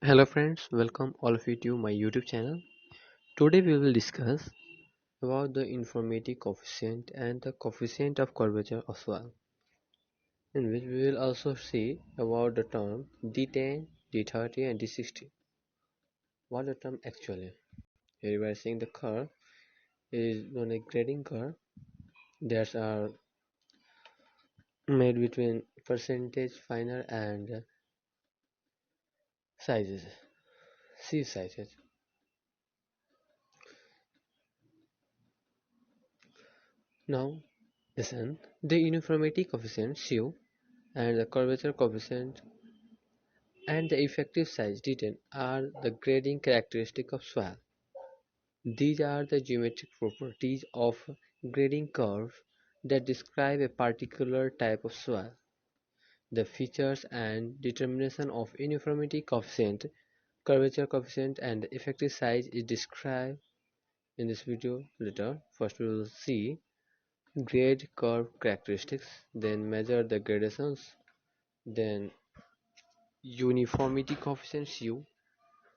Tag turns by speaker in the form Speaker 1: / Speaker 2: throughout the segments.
Speaker 1: Hello friends, welcome all of you to my YouTube channel. Today we will discuss about the uniformity coefficient and the coefficient of curvature as well, in which we will also see about the term D10, D30 and D60. What the term actually? Here we are seeing the curve is on a grading curve that are made between percentage finer and sizes, sieve sizes. Now listen, the uniformity coefficient sieve and the curvature coefficient and the effective size D10 are the grading characteristic of swell. These are the geometric properties of grading curves that describe a particular type of swell. The features and determination of uniformity coefficient, curvature coefficient, and the effective size is described in this video later. First we will see grade curve characteristics, then measure the gradations, then uniformity coefficient U.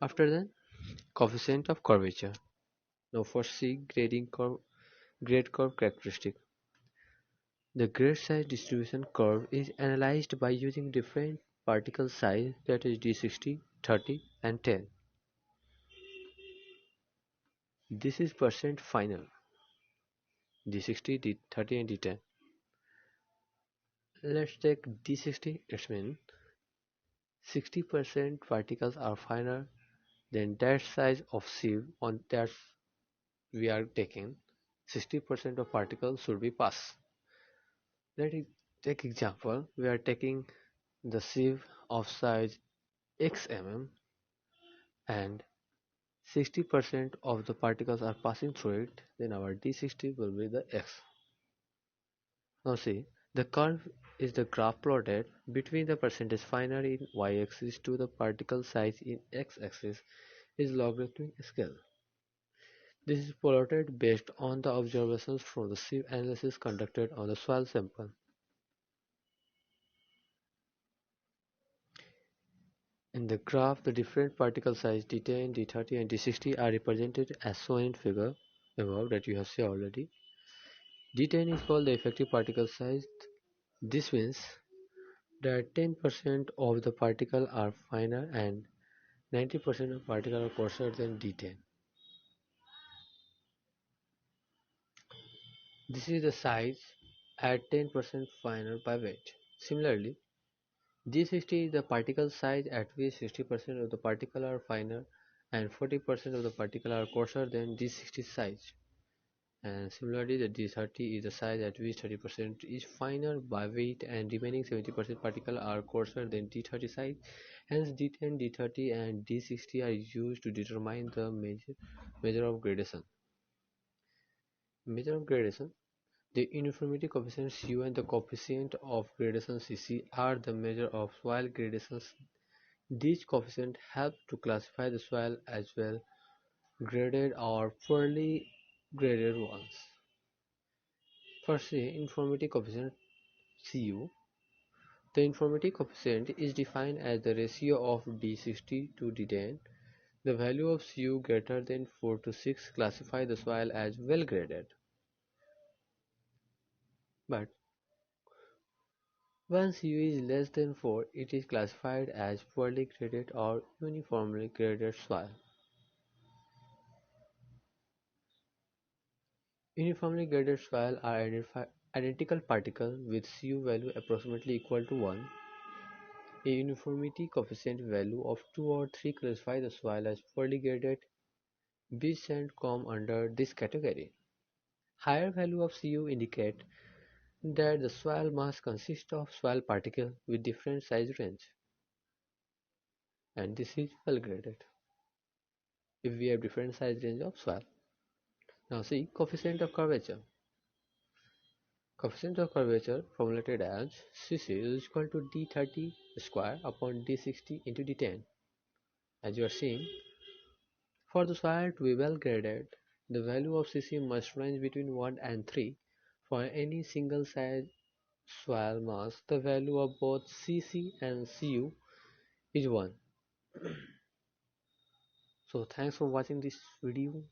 Speaker 1: After that, coefficient of curvature. Now for C, grade curve characteristic. The grade size distribution curve is analyzed by using different particle size, that is D60, 30 and 10. This is percent final, D60, D30 and D10. Let's take D60, it means 60% particles are finer than that size of sieve on that we are taking. 60% of particles should be pass. Let's take example. We are taking the sieve of size x mm and 60% of the particles are passing through it, then our D60 will be the x. Now see, the curve is the graph plotted between the percentage finer in y-axis to the particle size in x-axis is logarithmic scale. This is plotted based on the observations from the sieve analysis conducted on the soil sample. In the graph, the different particle size D10, D30 and D60 are represented as shown in figure above that you have seen already. D10 is called the effective particle size. This means that 10% of the particle are finer and 90% of particle are coarser than D10. This is the size at 10% finer by weight. Similarly, D60 is the particle size at which 60% of the particle are finer and 40% of the particle are coarser than D60 size. And similarly, the D30 is the size at which 30% is finer by weight and remaining 70% particle are coarser than D30 size. Hence, D10, D30 and D60 are used to determine the measure of gradation. Measure of gradation. The uniformity coefficient U and the coefficient of gradation CC are the measure of soil gradations. These coefficients help to classify the soil as well graded or poorly graded ones. Firstly, uniformity coefficient Cu. The uniformity coefficient is defined as the ratio of D60 to D10. The value of Cu greater than 4 to 6 classify the soil as well graded. But when Cu is less than 4, it is classified as poorly graded or uniformly graded soil. Uniformly graded soil are identical particles with Cu value approximately equal to 1. A uniformity coefficient value of 2 or 3 classify the soil as poorly graded. Beach sand come under this category. Higher value of Cu indicate that the soil mass consists of soil particles with different size range, and this is well graded if we have different size range of soil. Now see coefficient of curvature. Coefficient of curvature formulated as Cc is equal to D30 square upon D60 into D10. As you are seeing, for the soil to be well graded, the value of Cc must range between 1 and 3. For any single size soil mass, the value of both Cc and Cu is 1. So thanks for watching this video.